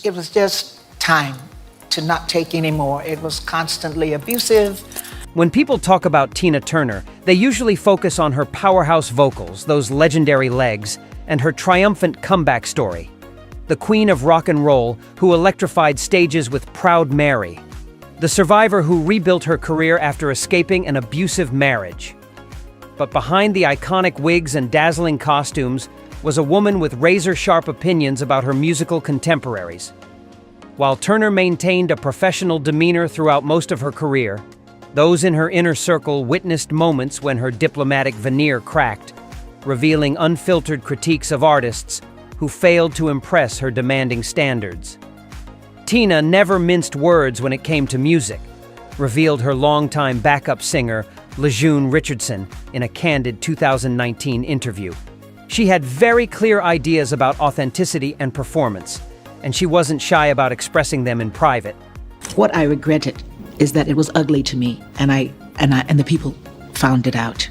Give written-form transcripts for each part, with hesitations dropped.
It was just time to not take anymore. It was constantly abusive. When people talk about Tina Turner, they usually focus on her powerhouse vocals, those legendary legs, and her triumphant comeback story. The queen of rock and roll who electrified stages with Proud Mary. The survivor who rebuilt her career after escaping an abusive marriage. But behind the iconic wigs and dazzling costumes was a woman with razor-sharp opinions about her musical contemporaries. While Turner maintained a professional demeanor throughout most of her career, those in her inner circle witnessed moments when her diplomatic veneer cracked, revealing unfiltered critiques of artists who failed to impress her demanding standards. Tina never minced words when it came to music, revealed her longtime backup singer, LaJune Richardson, in a candid 2019 interview. She had very clear ideas about authenticity and performance, and she wasn't shy about expressing them in private. What I regretted is that it was ugly to me, and the people found it out.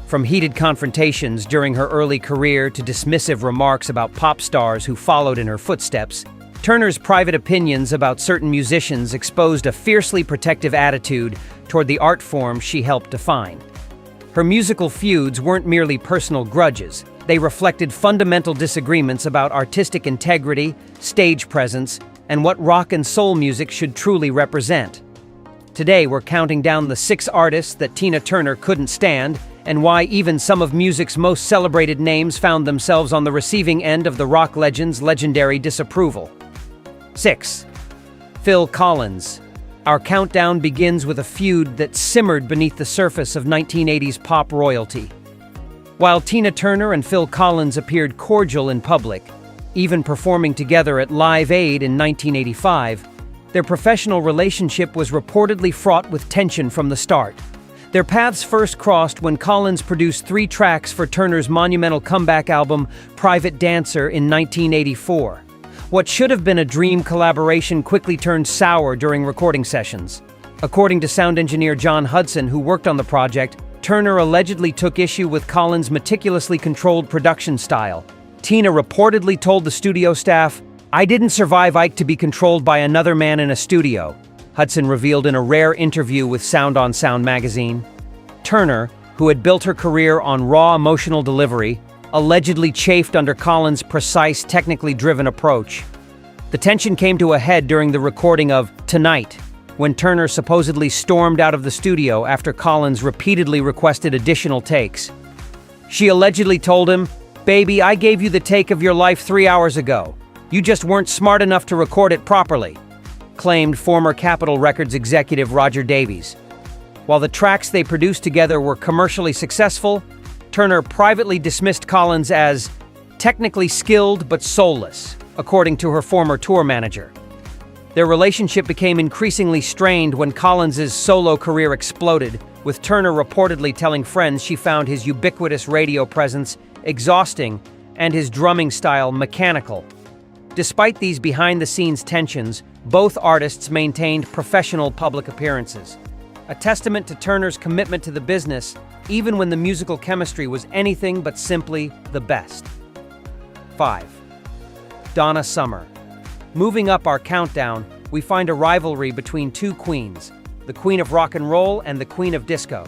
From heated confrontations during her early career to dismissive remarks about pop stars who followed in her footsteps, Turner's private opinions about certain musicians exposed a fiercely protective attitude toward the art form she helped define. Her musical feuds weren't merely personal grudges. They reflected fundamental disagreements about artistic integrity, stage presence, and what rock and soul music should truly represent. Today, we're counting down the 6 artists that Tina Turner couldn't stand, and why even some of music's most celebrated names found themselves on the receiving end of the rock legend's legendary disapproval. 6. Phil Collins. Our countdown begins with a feud that simmered beneath the surface of 1980s pop royalty. While Tina Turner and Phil Collins appeared cordial in public, even performing together at Live Aid in 1985, their professional relationship was reportedly fraught with tension from the start. Their paths first crossed when Collins produced 3 tracks for Turner's monumental comeback album, Private Dancer, in 1984. What should have been a dream collaboration quickly turned sour during recording sessions. According to sound engineer John Hudson, who worked on the project, Turner allegedly took issue with Collins' meticulously controlled production style. Tina reportedly told the studio staff, "I didn't survive Ike to be controlled by another man in a studio," Hudson revealed in a rare interview with Sound on Sound magazine. Turner, who had built her career on raw emotional delivery, allegedly chafed under Collins' precise, technically driven approach. The tension came to a head during the recording of Tonight, when Turner supposedly stormed out of the studio after Collins repeatedly requested additional takes. She allegedly told him, "Baby, I gave you the take of your life 3 hours ago. You just weren't smart enough to record it properly," claimed former Capitol Records executive Roger Davies. While the tracks they produced together were commercially successful, Turner privately dismissed Collins as technically skilled but soulless, according to her former tour manager. Their relationship became increasingly strained when Collins' solo career exploded, with Turner reportedly telling friends she found his ubiquitous radio presence exhausting and his drumming style mechanical. Despite these behind-the-scenes tensions, both artists maintained professional public appearances, a testament to Turner's commitment to the business, even when the musical chemistry was anything but simply the best. 5. Donna Summer. Moving up our countdown, we find a rivalry between 2 queens, the Queen of Rock and Roll and the Queen of Disco.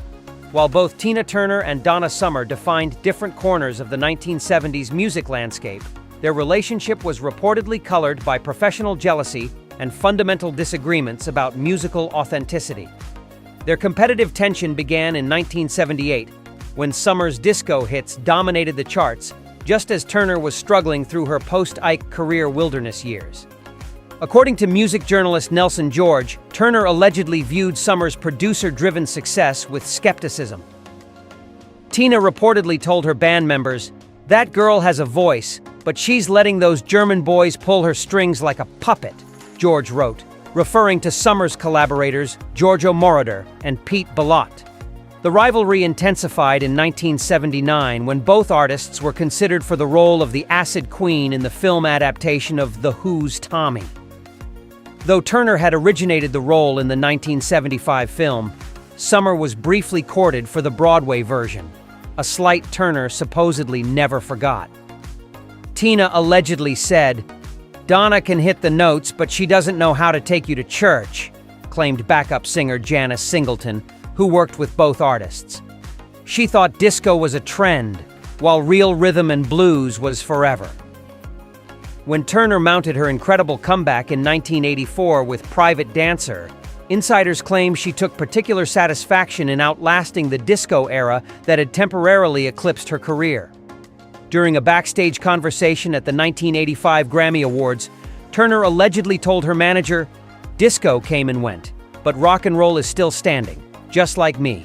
While both Tina Turner and Donna Summer defined different corners of the 1970s music landscape, their relationship was reportedly colored by professional jealousy and fundamental disagreements about musical authenticity. Their competitive tension began in 1978, when Summer's disco hits dominated the charts, just as Turner was struggling through her post-Ike career wilderness years. According to music journalist Nelson George, Turner allegedly viewed Summer's producer-driven success with skepticism. Tina reportedly told her band members, "That girl has a voice, but she's letting those German boys pull her strings like a puppet," George wrote, referring to Summer's collaborators Giorgio Moroder and Pete Bellotte. The rivalry intensified in 1979 when both artists were considered for the role of the Acid Queen in the film adaptation of The Who's Tommy. Though Turner had originated the role in the 1975 film, Summer was briefly courted for the Broadway version, a slight Turner supposedly never forgot. Tina allegedly said, "Donna can hit the notes, but she doesn't know how to take you to church," claimed backup singer Janice Singleton, who worked with both artists. She thought disco was a trend, while real rhythm and blues was forever. When Turner mounted her incredible comeback in 1984 with Private Dancer, insiders claim she took particular satisfaction in outlasting the disco era that had temporarily eclipsed her career. During a backstage conversation at the 1985 Grammy Awards, Turner allegedly told her manager, "Disco came and went, but rock and roll is still standing, just like me."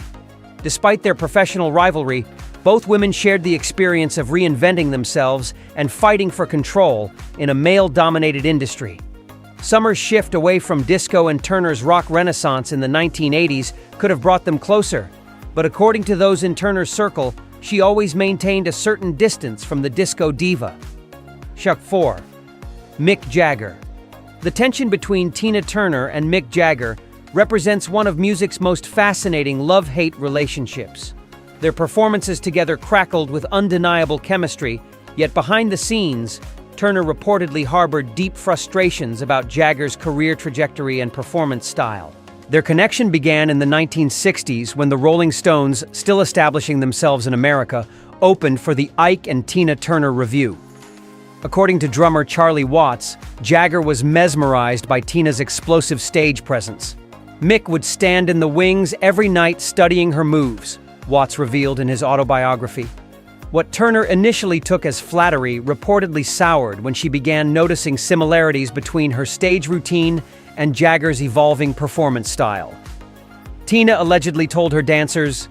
Despite their professional rivalry, both women shared the experience of reinventing themselves and fighting for control in a male-dominated industry. Summer's shift away from disco and Turner's rock renaissance in the 1980s could have brought them closer, but according to those in Turner's circle, she always maintained a certain distance from the disco diva. 4. Mick Jagger. The tension between Tina Turner and Mick Jagger represents one of music's most fascinating love-hate relationships. Their performances together crackled with undeniable chemistry, yet behind the scenes, Turner reportedly harbored deep frustrations about Jagger's career trajectory and performance style. Their connection began in the 1960s when the Rolling Stones, still establishing themselves in America, opened for the Ike and Tina Turner Revue. According to drummer Charlie Watts, Jagger was mesmerized by Tina's explosive stage presence. Mick would stand in the wings every night studying her moves, Watts revealed in his autobiography. What Turner initially took as flattery reportedly soured when she began noticing similarities between her stage routine and Jagger's evolving performance style. Tina allegedly told her dancers,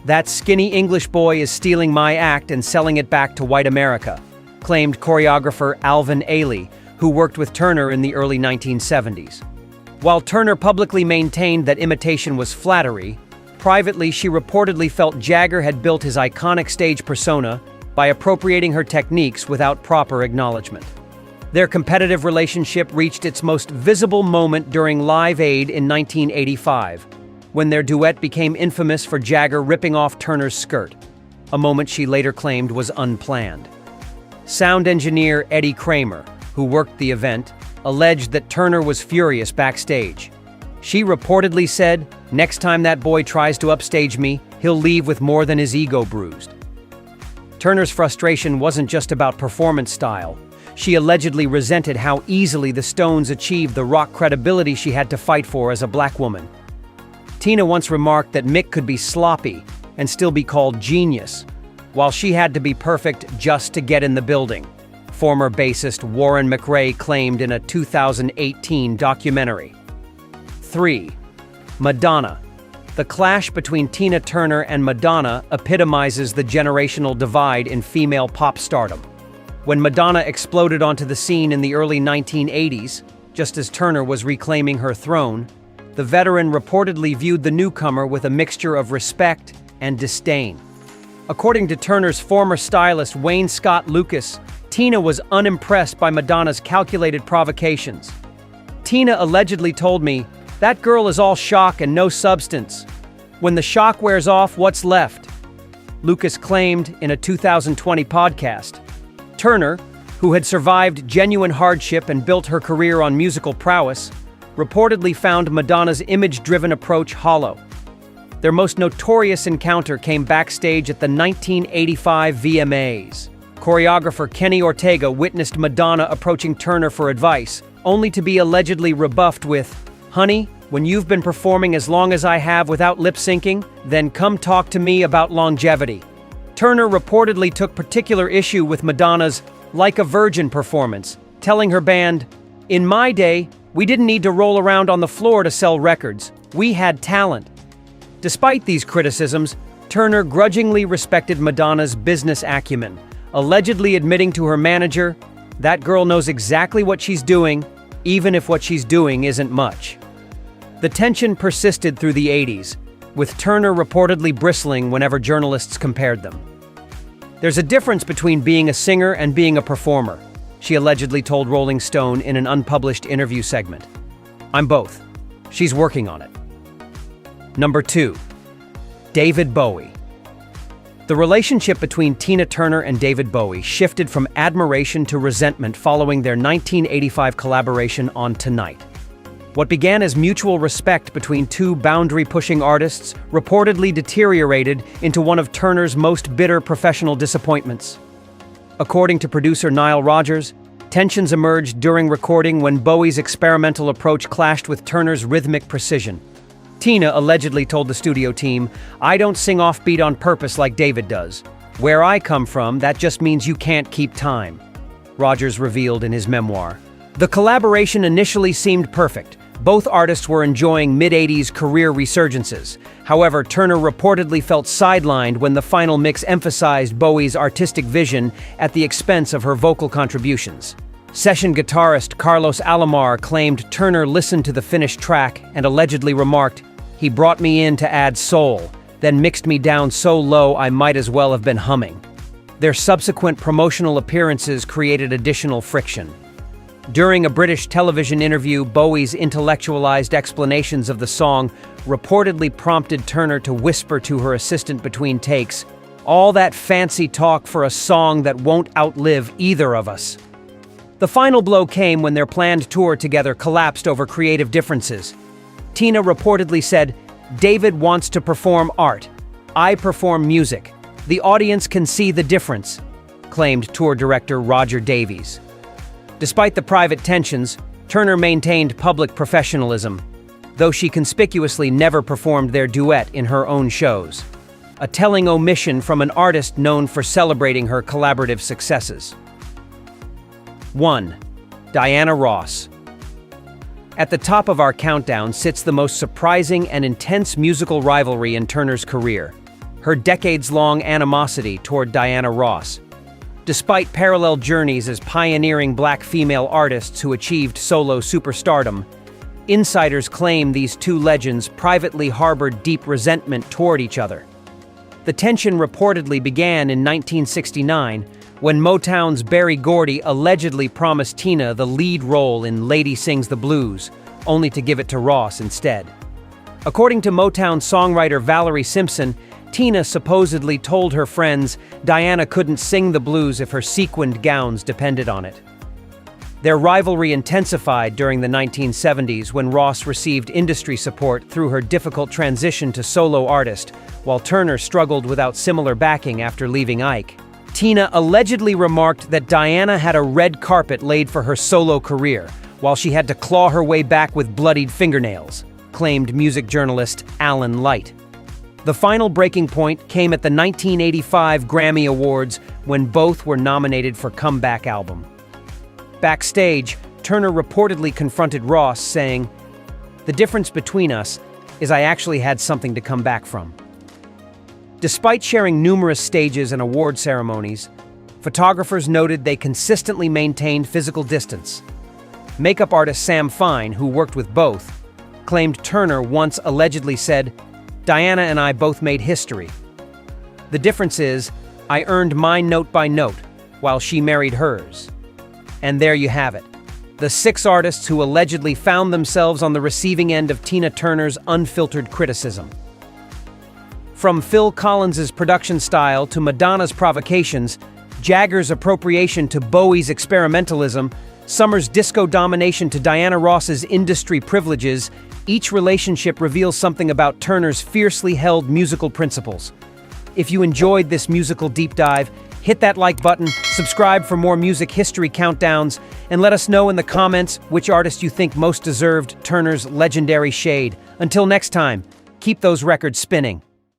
"That skinny English boy is stealing my act and selling it back to white America," claimed choreographer Alvin Ailey, who worked with Turner in the early 1970s. While Turner publicly maintained that imitation was flattery, privately she reportedly felt Jagger had built his iconic stage persona by appropriating her techniques without proper acknowledgement. Their competitive relationship reached its most visible moment during Live Aid in 1985, when their duet became infamous for Jagger ripping off Turner's skirt, a moment she later claimed was unplanned. Sound engineer Eddie Kramer, who worked the event, alleged that Turner was furious backstage. She reportedly said, "Next time that boy tries to upstage me, he'll leave with more than his ego bruised." Turner's frustration wasn't just about performance style. She allegedly resented how easily the Stones achieved the rock credibility she had to fight for as a black woman. Tina once remarked that Mick could be sloppy and still be called genius, while she had to be perfect just to get in the building, former bassist Warren McRae claimed in a 2018 documentary. 3. Madonna. The clash between Tina Turner and Madonna epitomizes the generational divide in female pop stardom. When Madonna exploded onto the scene in the early 1980s, just as Turner was reclaiming her throne, the veteran reportedly viewed the newcomer with a mixture of respect and disdain. According to Turner's former stylist Wayne Scott Lucas, Tina was unimpressed by Madonna's calculated provocations. Tina allegedly told me, "That girl is all shock and no substance. When the shock wears off, what's left?" Lucas claimed in a 2020 podcast. Turner, who had survived genuine hardship and built her career on musical prowess, reportedly found Madonna's image-driven approach hollow. Their most notorious encounter came backstage at the 1985 VMAs. Choreographer Kenny Ortega witnessed Madonna approaching Turner for advice, only to be allegedly rebuffed with, "Honey, when you've been performing as long as I have without lip-syncing, then come talk to me about longevity." Turner reportedly took particular issue with Madonna's "Like a Virgin" performance, telling her band, "In my day, we didn't need to roll around on the floor to sell records. We had talent." Despite these criticisms, Turner grudgingly respected Madonna's business acumen, allegedly admitting to her manager, "That girl knows exactly what she's doing, even if what she's doing isn't much." The tension persisted through the 80s, with Turner reportedly bristling whenever journalists compared them. "There's a difference between being a singer and being a performer," she allegedly told Rolling Stone in an unpublished interview segment. "I'm both. She's working on it." Number 2. David Bowie. The relationship between Tina Turner and David Bowie shifted from admiration to resentment following their 1985 collaboration on Tonight. What began as mutual respect between two boundary-pushing artists reportedly deteriorated into one of Turner's most bitter professional disappointments. According to producer Nile Rodgers, tensions emerged during recording when Bowie's experimental approach clashed with Turner's rhythmic precision. Tina allegedly told the studio team, "I don't sing offbeat on purpose like David does. Where I come from, that just means you can't keep time," Rodgers revealed in his memoir. The collaboration initially seemed perfect. Both artists were enjoying mid-80s career resurgences. However, Turner reportedly felt sidelined when the final mix emphasized Bowie's artistic vision at the expense of her vocal contributions. Session guitarist Carlos Alomar claimed Turner listened to the finished track and allegedly remarked, "He brought me in to add soul, then mixed me down so low I might as well have been humming." Their subsequent promotional appearances created additional friction. During a British television interview, Bowie's intellectualized explanations of the song reportedly prompted Turner to whisper to her assistant between takes, "All that fancy talk for a song that won't outlive either of us." The final blow came when their planned tour together collapsed over creative differences. Tina reportedly said, "David wants to perform art. I perform music. The audience can see the difference," claimed tour director Roger Davies. Despite the private tensions, Turner maintained public professionalism, though she conspicuously never performed their duet in her own shows, a telling omission from an artist known for celebrating her collaborative successes. 1. Diana Ross. At the top of our countdown sits the most surprising and intense musical rivalry in Turner's career, her decades-long animosity toward Diana Ross. Despite parallel journeys as pioneering black female artists who achieved solo superstardom, insiders claim these two legends privately harbored deep resentment toward each other. The tension reportedly began in 1969 when Motown's Berry Gordy allegedly promised Tina the lead role in Lady Sings the Blues, only to give it to Ross instead. According to Motown songwriter Valerie Simpson, Tina supposedly told her friends Diana couldn't sing the blues if her sequined gowns depended on it. Their rivalry intensified during the 1970s when Ross received industry support through her difficult transition to solo artist, while Turner struggled without similar backing after leaving Ike. Tina allegedly remarked that Diana had a red carpet laid for her solo career, while she had to claw her way back with bloodied fingernails, claimed music journalist Alan Light. The final breaking point came at the 1985 Grammy Awards when both were nominated for Comeback Album. Backstage, Turner reportedly confronted Ross, saying, "The difference between us is I actually had something to come back from." Despite sharing numerous stages and award ceremonies, photographers noted they consistently maintained physical distance. Makeup artist Sam Fine, who worked with both, claimed Turner once allegedly said, "Diana and I both made history. The difference is, I earned mine note by note, while she married hers." And there you have it. The 6 artists who allegedly found themselves on the receiving end of Tina Turner's unfiltered criticism. From Phil Collins's production style to Madonna's provocations, Jagger's appropriation to Bowie's experimentalism, Summer's disco domination to Diana Ross's industry privileges, each relationship reveals something about Turner's fiercely held musical principles. If you enjoyed this musical deep dive, hit that like button, subscribe for more music history countdowns, and let us know in the comments which artist you think most deserved Turner's legendary shade. Until next time, keep those records spinning.